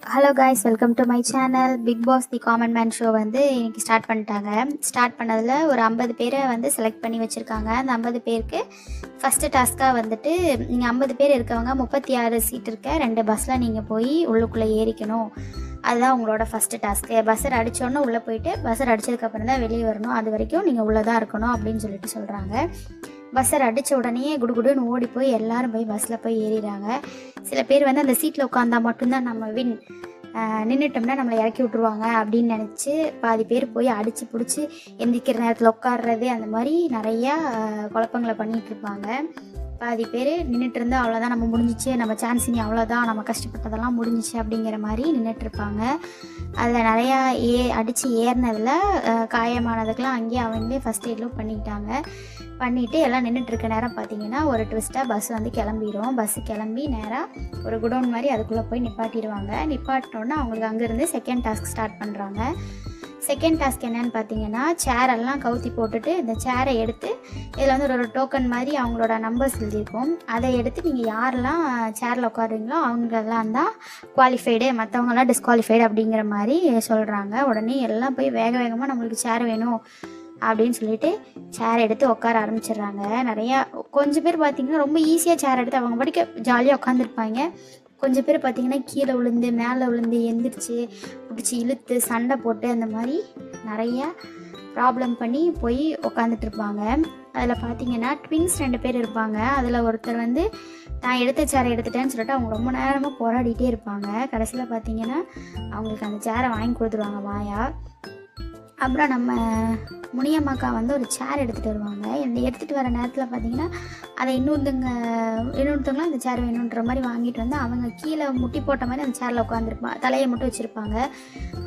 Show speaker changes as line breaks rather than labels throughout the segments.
Hello guys, welcome to my channel. Bigg Boss the common man show வந்து இன்றைக்கி start பண்ணிட்டாங்க. Start பண்ணதில் ஒரு 50 பேரை வந்து செலக்ட் பண்ணி வச்சுருக்காங்க. அந்த 50 பேருக்கு ஃபஸ்ட்டு டாஸ்க்காக வந்துட்டு நீங்கள் 50 பேர் இருக்கவங்க 36 சீட் இருக்க 2 பஸ்ஸில் நீங்கள் போய் உள்ளுக்குள்ளே ஏறிக்கணும். அதுதான் உங்களோட ஃபஸ்ட்டு டாஸ்க்கு. பஸ்ஸர் அடித்தோன்னே உள்ளே போயிட்டு பஸ்ஸர் அடித்ததுக்கப்புறம் தான் வெளியே வரணும். அது வரைக்கும் நீங்கள் உள்ளே தான் இருக்கணும் அப்படின்னு சொல்லிட்டு சொல்கிறாங்க. பஸ்ஸர் அடித்த உடனே குடுகுடுன்னு ஓடி போய் எல்லோரும் போய் பஸ்ஸில் போய் ஏறிடுறாங்க. சில பேர் வந்து அந்த சீட்டில் உட்காந்தா மட்டும்தான் நம்ம வின், நின்றுட்டோம்னா நம்மளை இறக்கி விட்ருவாங்க அப்படின்னு நினச்சி பாதி பேர் போய் அடித்து பிடிச்சி எந்திரிக்கிற நேரத்தில் உட்கார்றது, அந்த மாதிரி நிறையா குழப்பங்களை பண்ணிகிட்ருப்பாங்க. பாதி பேர் நின்றுட்டு இருந்தால் அவ்வளோதான், நம்ம முடிஞ்சிச்சு, நம்ம சான்ஸ் இனி அவ்வளோதான், நம்ம கஷ்டப்பட்டதெல்லாம் முடிஞ்சிச்சு அப்படிங்கிற மாதிரி நின்றுட்டுருப்பாங்க. அதில் நிறையா அடித்து ஏறினதில் காயமானதுக்கெலாம் அங்கேயே அவங்களே ஃபஸ்ட் எய்ட்லும் பண்ணிவிட்டு எல்லாம் நின்றுட்டுருக்க நேரம் பார்த்திங்கன்னா ஒரு ட்விஸ்ட்டாக பஸ் வந்து கிளம்பிடும். பஸ்ஸு கிளம்பி நேராக ஒரு குடோன் மாதிரி அதுக்குள்ளே போய் நிப்பாட்டிடுவாங்க. நிப்பாட்டினோன்னா அவங்களுக்கு அங்கேருந்து செகண்ட் டாஸ்க் ஸ்டார்ட் பண்ணுறாங்க. செகண்ட் டாஸ்க் என்னென்னு பார்த்தீங்கன்னா, சேரெல்லாம் கவுத்தி போட்டுட்டு இந்த சேரை எடுத்து இதில் வந்து ஒரு டோக்கன் மாதிரி அவங்களோட நம்பர்ஸ் எழுதியிருக்கும். அதை எடுத்து நீங்கள் யாரெல்லாம் சேரில் உட்காருங்களோ அவங்களெல்லாம் தான் குவாலிஃபைடு, மற்றவங்களாம் டிஸ்குவாலிஃபைடு அப்படிங்கிற மாதிரி சொல்கிறாங்க. உடனே எல்லாம் போய் வேக வேகமாக நம்மளுக்கு சேர் வேணும் அப்படின்னு சொல்லிட்டு சேர் எடுத்து உட்கார ஆரம்பிச்சிடுறாங்க. நிறையா கொஞ்சம் பேர் பார்த்திங்கன்னா ரொம்ப ஈஸியாக சேர் எடுத்து அவங்க படிக்க ஜாலியாக உட்காந்துருப்பாங்க. கொஞ்சம் பேர் பார்த்திங்கன்னா கீழே விழுந்து மேலே விழுந்து எந்திரிச்சு பிடிச்சி இழுத்து சண்டை போட்டு அந்த மாதிரி நிறையா ப்ராப்ளம் பண்ணி போய் உட்காந்துட்ருப்பாங்க. அதில் பார்த்திங்கன்னா ட்வின்ஸ் 2 பேர் இருப்பாங்க. அதில் ஒருத்தர் வந்து நான் எடுத்த சேரை எடுத்துட்டேன்னு சொல்லிட்டு அவங்க ரொம்ப நேரமாக போராடிட்டே இருப்பாங்க. கடைசியில் பார்த்திங்கன்னா அவங்களுக்கு அந்த சேரை வாங்கி கொடுத்துருவாங்க மாயா. அப்புறம் நம்ம முனியம்மாக்கா வந்து ஒரு சேர் எடுத்துகிட்டு வருவாங்க. எடுத்துகிட்டு வர நேரத்தில் பார்த்திங்கன்னா அதை இன்னொருத்தவங்களாம் அந்த சேர் வேணுன்ற மாதிரி வாங்கிட்டு வந்து அவங்க கீழே முட்டி போட்ட மாதிரி அந்த சேரில் உட்காந்துருப்பாங்க, தலையை மட்டும் வச்சுருப்பாங்க.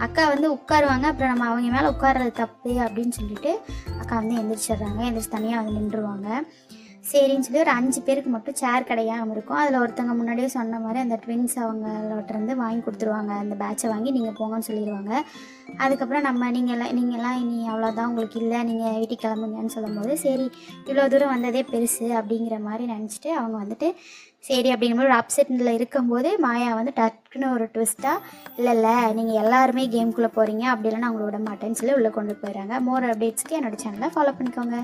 அக்கா வந்து உட்காருவாங்க. அப்புறம் நம்ம அவங்க மேலே உட்கார்றது தப்பு அப்படின்னு சொல்லிட்டு அக்கா வந்து எந்திரிச்சிடுறாங்க. எந்திரிச்சு தனியாக வந்து நின்றுவாங்க. சரின்னு சொல்லி ஒரு 5 பேருக்கு மட்டும் சேர் கிடையாமல் இருக்கும். அதில் ஒருத்தவங்க முன்னாடியே சொன்ன மாதிரி அந்த ட்வின்ஸ் அவங்கள்ட்ட வாங்கி கொடுத்துருவாங்க. அந்த பேட்சை வாங்கி நீங்கள் போங்கன்னு சொல்லிடுவாங்க. அதுக்கப்புறம் நம்ம நீங்கள்லாம் இனி அவ்வளோதான், உங்களுக்கு இல்லை, நீங்கள் வீட்டுக்கு கிளம்புங்கன்னு சொல்லும்போது சரி இவ்வளோ தூரம் வந்ததே பெருசு அப்படிங்கிற மாதிரி நினச்சிட்டு அவங்க வந்துட்டு சரி அப்படிங்கிற மாதிரி ஒரு அப்செட்டில் இருக்கும்போது மாயா வந்து டக்குன்னு ஒரு ட்விஸ்ட்டாக இல்லை நீங்கள் எல்லாருமே கேம்குள்ளே போகிறீங்க, அப்படி இல்லைன்னா அவங்கள விட மாட்டேன்னு சொல்லி உள்ளே கொண்டு போயிடுறாங்க. மோர் அப்டேட்ஸ்க்கு என்னோடய சேனலை ஃபாலோ பண்ணிக்கோங்க.